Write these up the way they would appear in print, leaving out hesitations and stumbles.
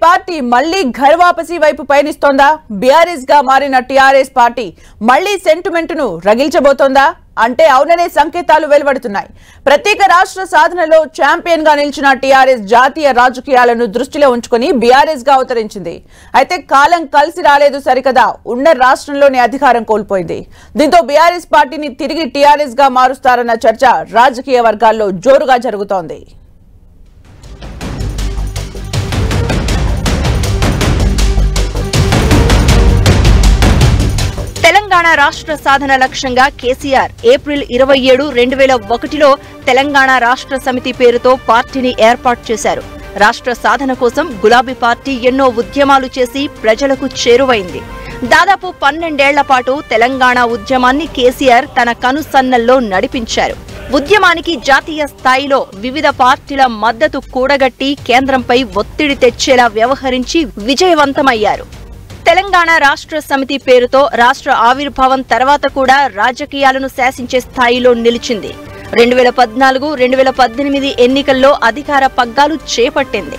Party మళ్లీ ఘర్ వాపసీ వైపు పయనిస్తోందా? BRS గా మారిన టీఆర్ఎస్ పార్టీ మళ్లీ సెంటిమెంట్ ను రగిల్చబోతోందా అంటే అవుననే సంకేతాలు వెలువడుతున్నాయి. ప్రత్యేక రాష్ట్ర సాధనలో ఛాంపియన్ గా నిలిచిన టీఆర్ఎస్ జాతీయ రాజకీయాలను దృష్టిలో ఉంచుకొని బీఆర్ఎస్ గా అవతరించింది. అయితే కాలం కలిసి రాలేదు సరికదా, ఉన్న రాష్ట్రంలోనే అధికారం కోల్పోయింది. దీంతో బీఆర్ఎస్ పార్టీని తిరిగి టీఆర్ఎస్ గా మారుస్తారన్న చర్చ రాజకీయ వర్గాల్లో జోరుగా జరుగుతోంది. తెలంగాణ రాష్ట్ర సాధన లక్ష్యంగా కేసీఆర్ ఏప్రిల్ 27, 2001లో తెలంగాణ రాష్ట్ర సమితి పేరుతో పార్టీని ఏర్పాటు చేశారు. రాష్ట్ర సాధన కోసం గులాబీ పార్టీ ఎన్నో ఉద్యమాలు చేసి ప్రజలకు చేరువైంది. దాదాపు 12 ఏళ్ల పాటు తెలంగాణ ఉద్యమాన్ని కేసీఆర్ తన కనుసన్నల్లో నడిపించారు. ఉద్యమానికి జాతీయ స్థాయిలో వివిధ పార్టీల మద్దతు కూడగట్టి కేంద్రంపై ఒత్తిడి తెచ్చేలా వ్యవహరించి విజయవంతమయ్యారు. తెలంగాణ రాష్ట్ర సమితి పేరుతో రాష్ట్ర ఆవిర్భావం తర్వాత కూడా రాజకీయాలను శాసించే స్థాయిలో నిలిచింది. 2014, 2018 ఎన్నికల్లో అధికార పగ్గాలు చేపట్టింది.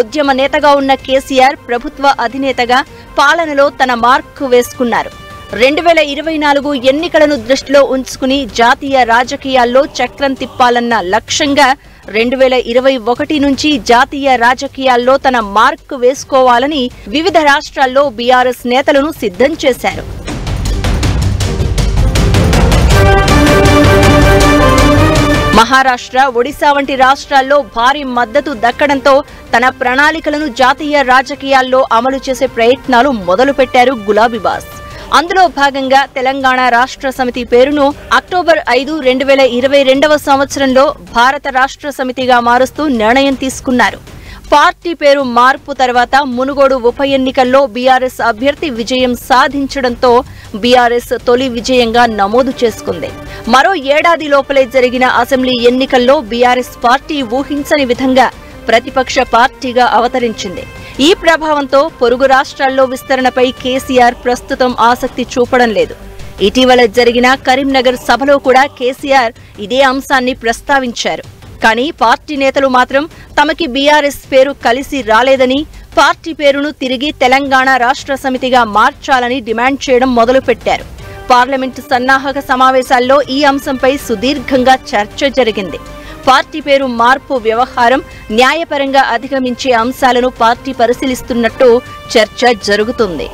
ఉద్యమ నేతగా ఉన్న కేసీఆర్ ప్రభుత్వ అధినేతగా పాలనలో తన మార్కు వేసుకున్నారు. 2024 ఎన్నికలను దృష్టిలో ఉంచుకుని జాతీయ రాజకీయాల్లో చక్రం తిప్పాలన్న లక్ష్యంగా 2021 నుంచి జాతీయ రాజకీయాల్లో తన మార్కు వేసుకోవాలని వివిధ రాష్ట్రాల్లో బీఆర్ఎస్ నేతలను సిద్ధం చేశారు. మహారాష్ట్ర, ఒడిశా వంటి రాష్ట్రాల్లో భారీ మద్దతు దక్కడంతో తన ప్రణాళికలను జాతీయ రాజకీయాల్లో అమలు చేసే ప్రయత్నాలు మొదలుపెట్టారు గులాబీ బాస్. అందులో భాగంగా తెలంగాణ రాష్ట్ర సమితి పేరును అక్టోబర్ 5, 2022వ సంవత్సరంలో భారత రాష్ట్ర సమితిగా మారుస్తూ నిర్ణయం తీసుకున్నారు. పార్టీ పేరు మార్పు తర్వాత మునుగోడు ఉప ఎన్నికల్లో బీఆర్ఎస్ అభ్యర్థి విజయం సాధించడంతో బీఆర్ఎస్ తొలి విజయంగా నమోదు చేసుకుంది. మరో ఏడాది లోపలే జరిగిన అసెంబ్లీ ఎన్నికల్లో బీఆర్ఎస్ పార్టీ ఊహించని విధంగా ప్రతిపక్ష పార్టీగా అవతరించింది. ఈ ప్రభావంతో పొరుగు రాష్ట్రాల్లో విస్తరణపై కేసీఆర్ ప్రస్తుతం ఆసక్తి చూపడం లేదు. ఇటీవల జరిగిన కరీంనగర్ సభలో కూడా కేసీఆర్ ఇదే అంశాన్ని ప్రస్తావించారు. కానీ పార్టీ నేతలు మాత్రం తమకి బీఆర్ఎస్ పేరు కలిసి రాలేదని, పార్టీ పేరును తిరిగి తెలంగాణ రాష్ట్ర సమితిగా మార్చాలని డిమాండ్ చేయడం మొదలుపెట్టారు. పార్లమెంటు సన్నాహక సమావేశాల్లో ఈ అంశంపై సుదీర్ఘంగా చర్చ జరిగింది. పార్టీ పేరు మార్పు వ్యవహారం న్యాయపరంగా అధిగమించే అంశాలను పార్టీ పరిశీలిస్తున్నట్టు చర్చ జరుగుతుంది.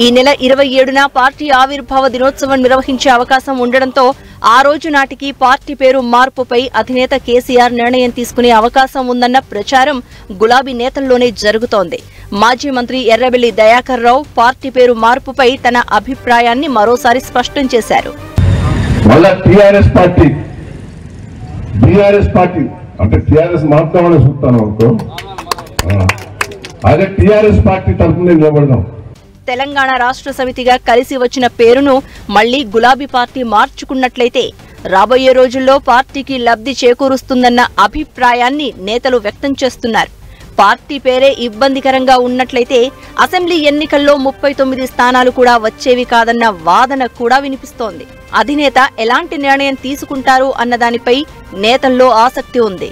ఈ నెల 27న పార్టీ ఆవిర్భావ దినోత్సవం నిర్వహించే అవకాశం ఉండడంతో ఆ రోజు నాటికి పార్టీ పేరు మార్పుపై అధినేత కేసీఆర్ నిర్ణయం తీసుకునే అవకాశం ఉందన్న ప్రచారం గులాబీ నేతల్లోనే జరుగుతోంది. మాజీ మంత్రి ఎర్రబెల్లి దయాకర్ రావు పార్టీ పేరు మార్పుపై తన అభిప్రాయాన్ని మరోసారి స్పష్టం చేశారు. బీఆర్ఎస్ పార్టీ అంటే టీఆర్ఎస్ మాత్రమే చూస్తాను అనుకో, అదే టీఆర్ఎస్ పార్టీ తరఫున నిలబడదాం. తెలంగాణ రాష్ట్ర సమితిగా కలిసి వచ్చిన పేరును మళ్లీ గులాబీ పార్టీ మార్చుకున్నట్లయితే రాబోయే రోజుల్లో పార్టీకి లబ్ధి చేకూరుస్తుందన్న అభిప్రాయాన్ని నేతలు వ్యక్తం చేస్తున్నారు. పార్టీ పేరే ఇబ్బందికరంగా ఉన్నట్లయితే అసెంబ్లీ ఎన్నికల్లో 39 స్థానాలు కూడా వచ్చేవి కాదన్న వాదన కూడా వినిపిస్తోంది. అధినేత ఎలాంటి నిర్ణయం తీసుకుంటారు అన్నదానిపై నేతల్లో ఆసక్తి ఉంది.